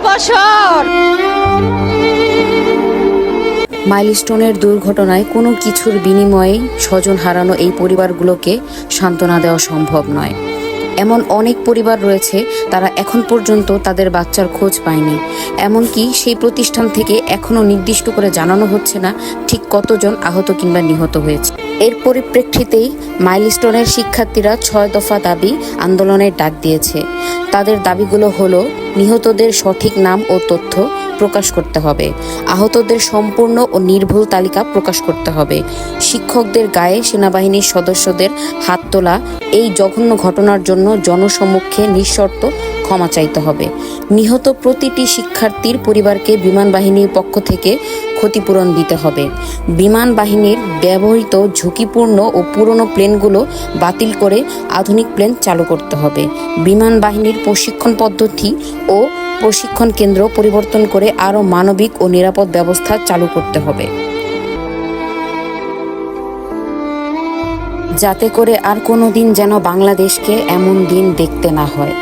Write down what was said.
বছর। মাইলস্টোনের দুর্ঘটনায় কোনো কিছুর বিনিময়ে স্বজন হারানো এই পরিবারগুলোকে সান্ত্বনা দেওয়া সম্ভব নয়। এমন অনেক পরিবার রয়েছে তারা এখন পর্যন্ত তাদের বাচ্চার খোঁজ পায়নি। এমনকি সেই প্রতিষ্ঠান থেকে এখনও নির্দিষ্ট করে জানানো হচ্ছে না ঠিক কতজন আহত কিংবা নিহত হয়েছে। এর পরিপ্রেক্ষিতেই মাইলস্টোনের শিক্ষার্থীরা 6 দফা দাবি আন্দোলনের ডাক দিয়েছে। তাদের দাবিগুলো হলো নিহতদের সঠিক নাম ও তথ্য প্রকাশ করতে হবে, আহতদের সম্পূর্ণ ও নির্ভুল তালিকা প্রকাশ করতে হবে, শিক্ষকদের গায়ে সেনাবাহিনীর সদস্যদের হাত তোলা এই জঘন্য ঘটনার জন্য জনসমক্ষে নিঃশর্ত ক্ষমা চাইতে হবে, নিহত প্রতিটি শিক্ষার্থীর পরিবারকে বিমান বাহিনীর পক্ষ থেকে ক্ষতিপূরণ দিতে হবে, বিমান বাহিনীর ব্যবহৃত ঝুঁকিপূর্ণ ও পুরনো প্লেনগুলো বাতিল করে আধুনিক প্লেন চালু করতে হবে, বিমান বাহিনীর প্রশিক্ষণ পদ্ধতি ও প্রশিক্ষণ কেন্দ্র পরিবর্তন করে আরও মানবিক ও নিরাপদ ব্যবস্থা চালু করতে হবে, যাতে করে আর কোনো দিন যেন বাংলাদেশকে এমন দিন দেখতে না হয়।